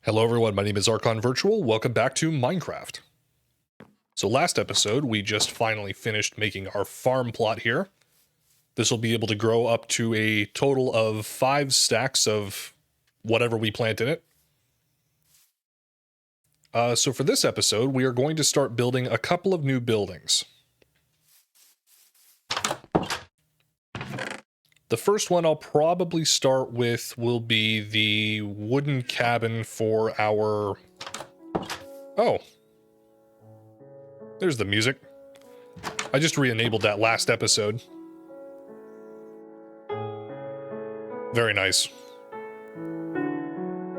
Hello everyone, my name is Archon Virtual. Welcome back to Minecraft. So last episode, we just finally finished making our farm plot here. This will be able to grow up to a total of 5 stacks of whatever we plant in it. So for this episode, we are going to start building a couple of new buildings. The first one I'll probably start with will be the wooden cabin for our... Oh. There's the music. I just re-enabled that last episode. Very nice.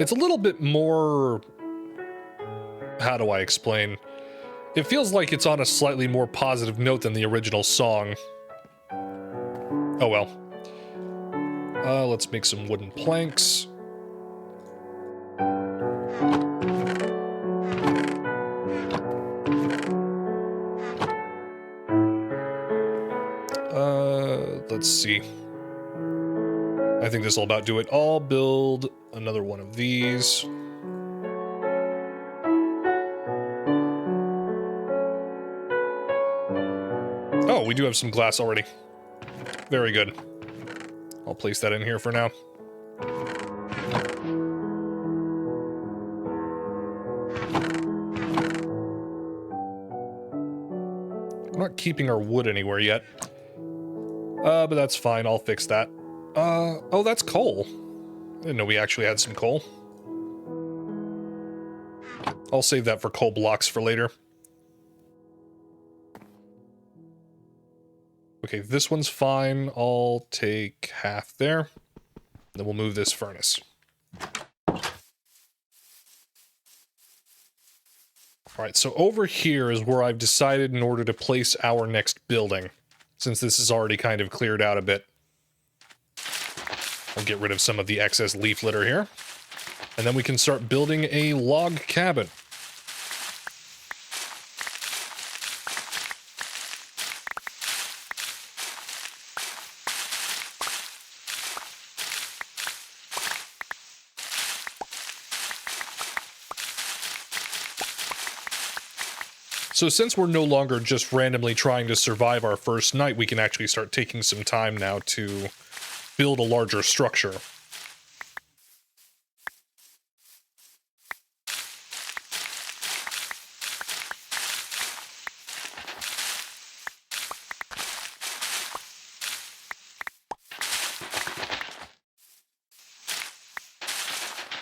It's a little bit more... How do I explain? It feels like it's on a slightly more positive note than the original song. Oh well. Let's make some wooden planks. Let's see. I think this will about do it. I'll build another one of these. Oh, we do have some glass already. Very good. I'll place that in here for now. I'm not keeping our wood anywhere yet. But that's fine, I'll fix that. Oh, that's coal. I didn't know we actually had some coal. I'll save that for coal blocks for later. Okay, this one's fine. I'll take half there. Then we'll move this furnace. Alright, so over here is where I've decided in order to place our next building, since this is already kind of cleared out a bit. I'll get rid of some of the excess leaf litter here. And then we can start building a log cabin. So since we're no longer just randomly trying to survive our first night, we can actually start taking some time now to build a larger structure.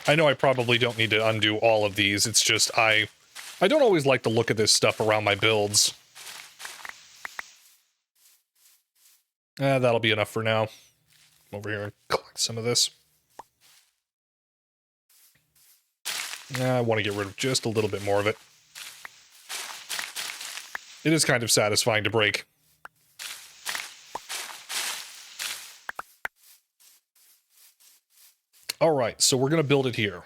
I know I probably don't need to undo all of these, it's just I don't always like to look at this stuff around my builds. That'll be enough for now. Come over here and collect some of this. I want to get rid of just a little bit more of it. It is kind of satisfying to break. Alright, so we're going to build it here.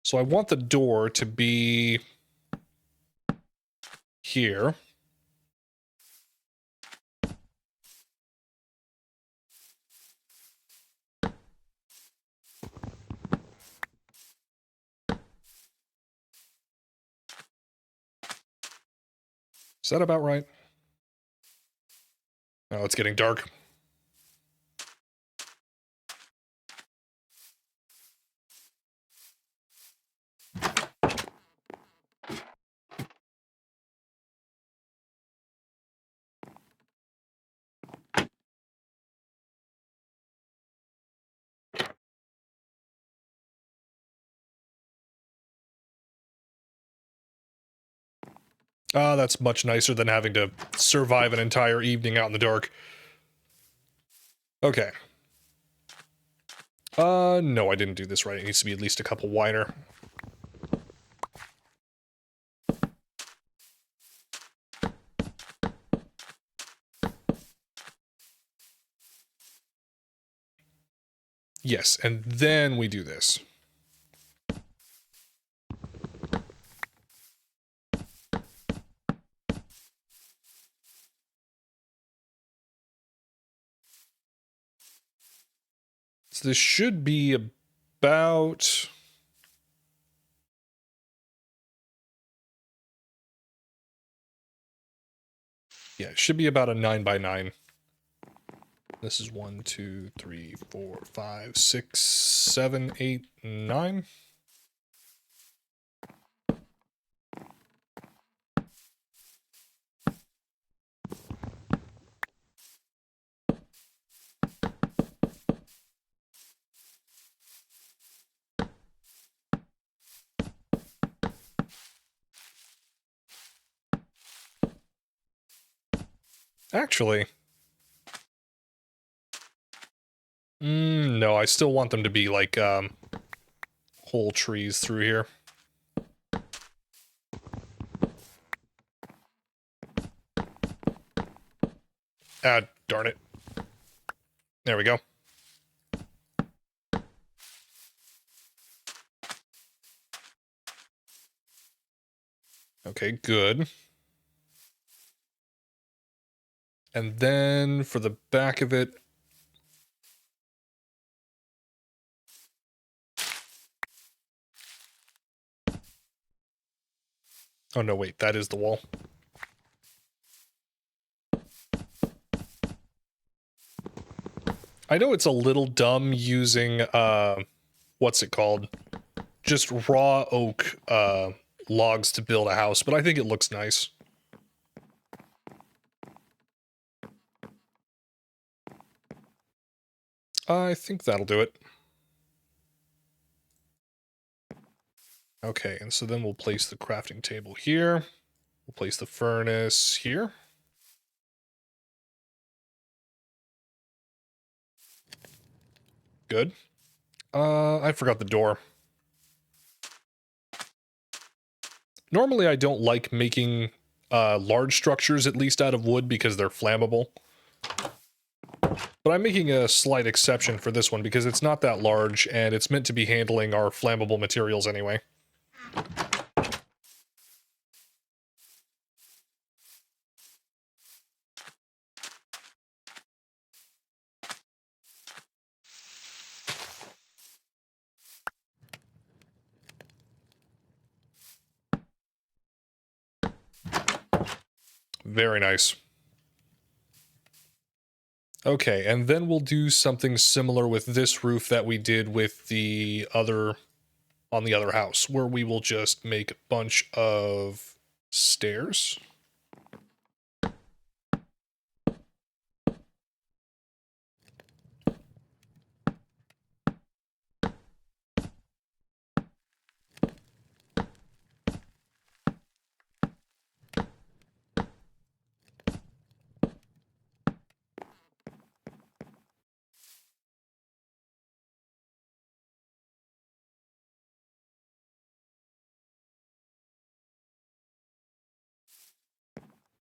So I want the door to be here. Is that about right? Oh, it's getting dark. Ah, that's much nicer than having to survive an entire evening out in the dark. Okay. No, I didn't do this right. It needs to be at least a couple wider. Yes, and then we do this. So this should be about... Yeah, it should be about a 9x9. This is 1, 2, 3, 4, 5, 6, 7, 8, 9. Actually, no, I still want them to be like whole trees through here. Ah, darn it. There we go. Okay, good. And then for the back of it... Oh no, wait, that is the wall. I know it's a little dumb using, what's it called? Just raw oak, logs to build a house, but I think it looks nice. I think that'll do it. Okay, and so then we'll place the crafting table here. We'll place the furnace here. Good. I forgot the door. Normally I don't like making large structures, at least out of wood, because they're flammable. But I'm making a slight exception for this one because it's not that large and it's meant to be handling our flammable materials anyway. Very nice. Okay, and then we'll do something similar with this roof that we did with the other, on the other house, where we will just make a bunch of stairs.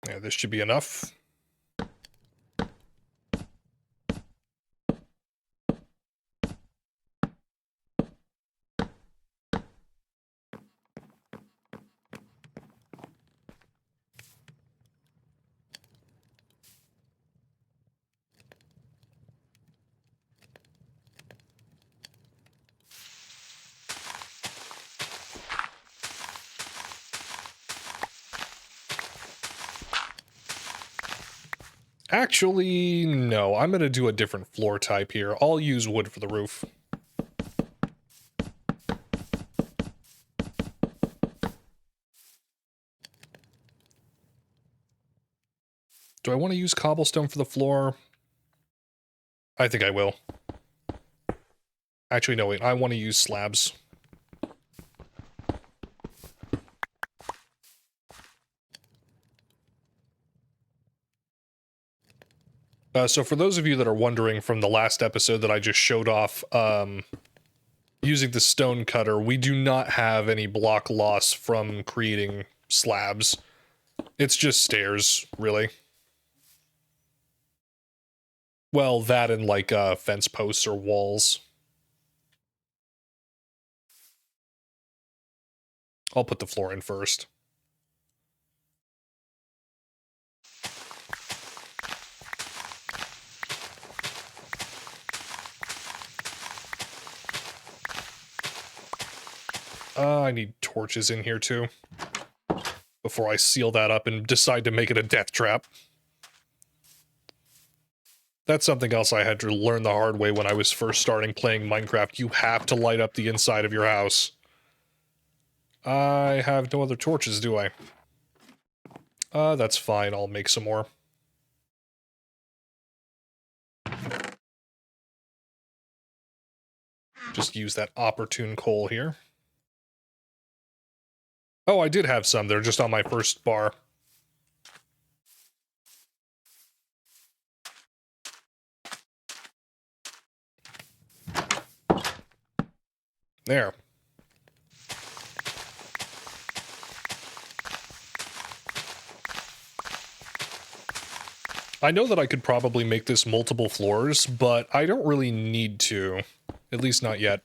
Yeah, this should be enough. Actually, no, I'm gonna do a different floor type here. I'll use wood for the roof. Do I want to use cobblestone for the floor? I think I will. Actually, no, wait, I want to use slabs. So for those of you that are wondering from the last episode that I just showed off, using the stone cutter, we do not have any block loss from creating slabs. It's just stairs, really. Well, that and like fence posts or walls. I'll put the floor in first. I need torches in here too, before I seal that up and decide to make it a death trap. That's something else I had to learn the hard way when I was first starting playing Minecraft. You have to light up the inside of your house. I have no other torches, do I? That's fine. I'll make some more. Just use that opportune coal here. Oh, I did have some. They're just on my first bar. There. I know that I could probably make this multiple floors, but I don't really need to. At least not yet.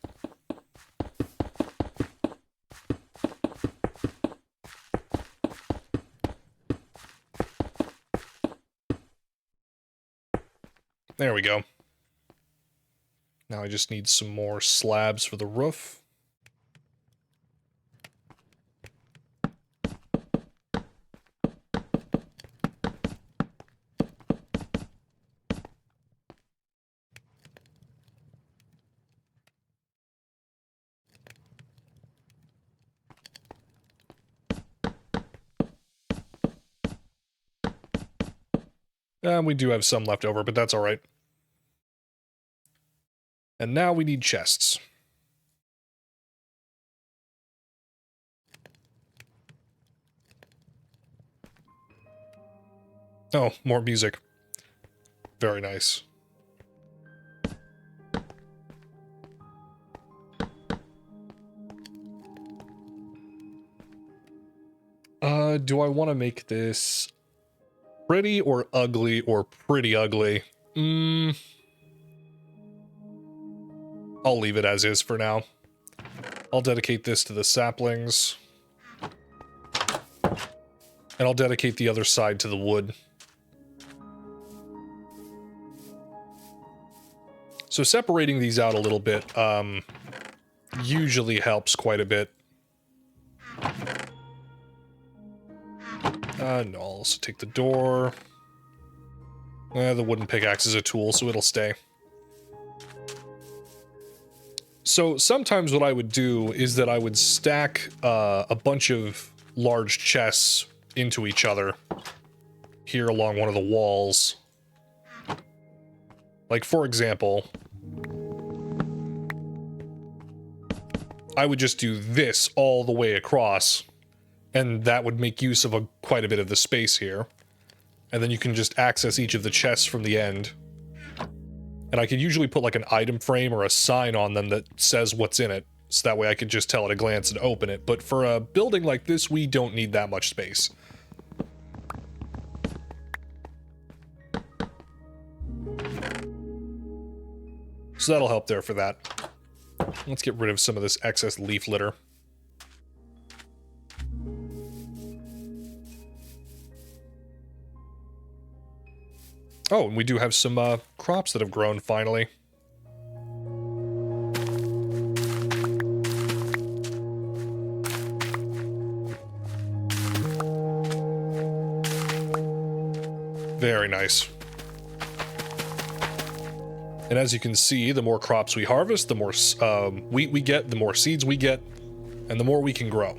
There we go. Now I just need some more slabs for the roof. We do have some left over, but that's all right. And now we need chests. Oh, more music. Very nice. Do I want to make this pretty or ugly or pretty ugly? I'll leave it as is for now. I'll dedicate this to the saplings. And I'll dedicate the other side to the wood. So separating these out a little bit usually helps quite a bit. No, I'll also take the door. The wooden pickaxe is a tool, so it'll stay. So sometimes what I would do is that I would stack a bunch of large chests into each other here along one of the walls. Like, for example, I would just do this all the way across, and that would make use of quite a bit of the space here. And then you can just access each of the chests from the end. And I could usually put like an item frame or a sign on them that says what's in it, so that way I could just tell at a glance and open it. But for a building like this, we don't need that much space. So that'll help there for that. Let's get rid of some of this excess leaf litter. Oh, and we do have some crops that have grown finally. Very nice. And as you can see, the more crops we harvest, the more wheat we get, the more seeds we get, and the more we can grow.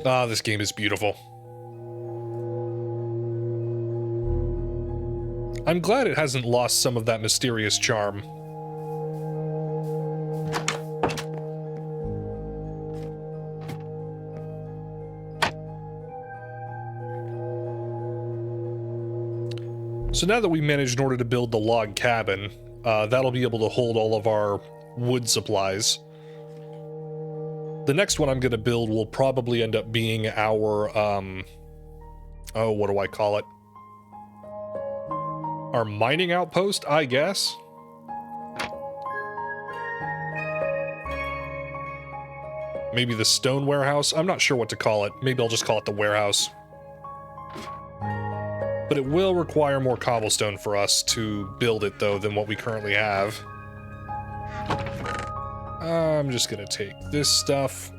Ah, this game is beautiful. I'm glad it hasn't lost some of that mysterious charm. So now that we managed in order to build the log cabin, that'll be able to hold all of our wood supplies. The next one I'm going to build will probably end up being our, oh, what do I call it? Our mining outpost, I guess? Maybe the stone warehouse? I'm not sure what to call it. Maybe I'll just call it the warehouse. But it will require more cobblestone for us to build it, though, than what we currently have. I'm just gonna take this stuff.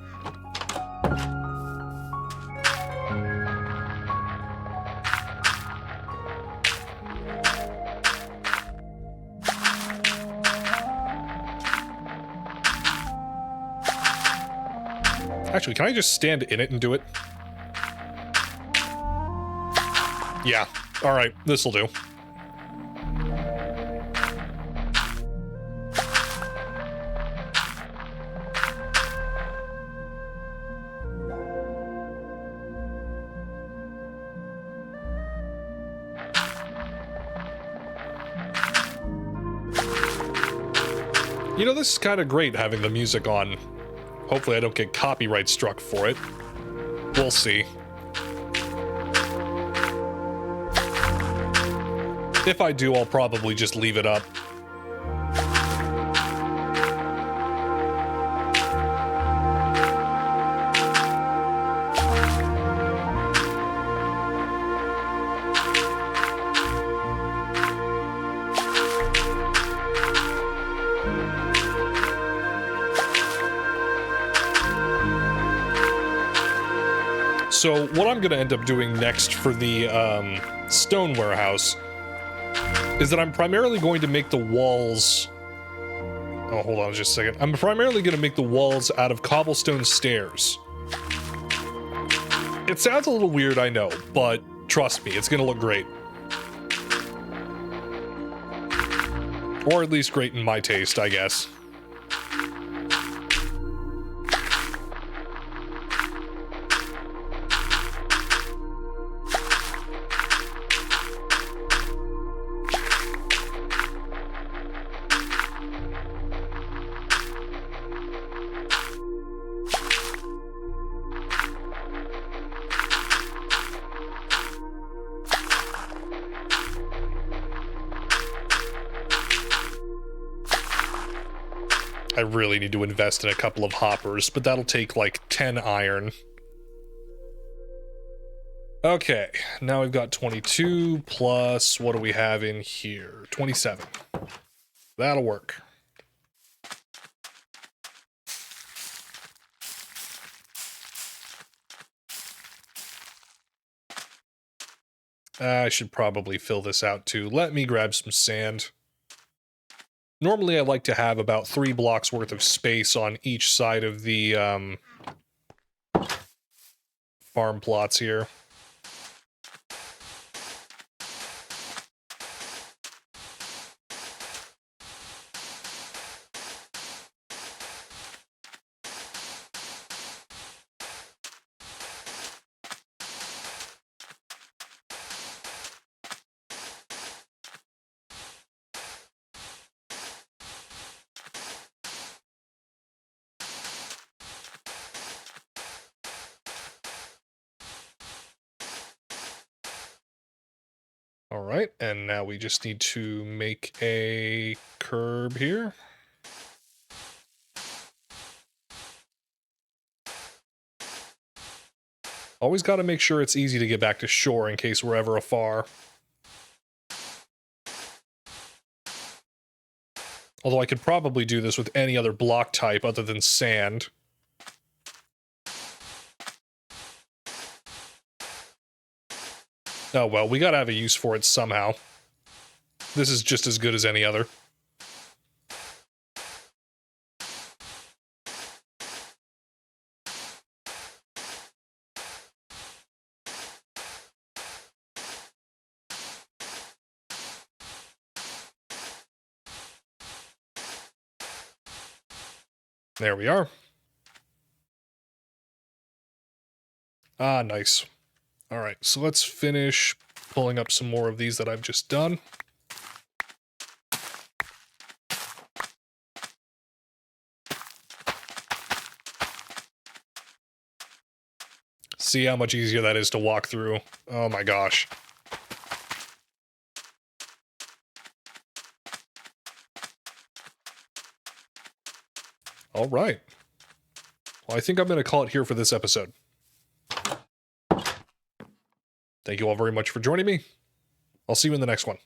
Actually, can I just stand in it and do it? Yeah. Alright, this'll do. You know, this is kind of great having the music on. Hopefully I don't get copyright struck for it. We'll see. If I do, I'll probably just leave it up. So what I'm going to end up doing next for the stone warehouse is that I'm primarily going to make the walls... Oh, hold on just a second. I'm primarily going to make the walls out of cobblestone stairs. It sounds a little weird, I know, but trust me, it's going to look great. Or at least great in my taste, I guess. I really need to invest in a couple of hoppers, but that'll take like 10 iron. Okay, now we've got 22 plus, what do we have in here? 27. That'll work. I should probably fill this out too. Let me grab some sand. Normally I like to have about 3 blocks worth of space on each side of the farm plots here. All right, and now we just need to make a curb here. Always got to make sure it's easy to get back to shore in case we're ever afar. Although I could probably do this with any other block type other than sand. Oh well, we gotta have a use for it somehow. This is just as good as any other. There we are. Ah, nice. All right, so let's finish pulling up some more of these that I've just done. See how much easier that is to walk through. Oh my gosh. All right. Well, I think I'm going to call it here for this episode. Thank you all very much for joining me. I'll see you in the next one.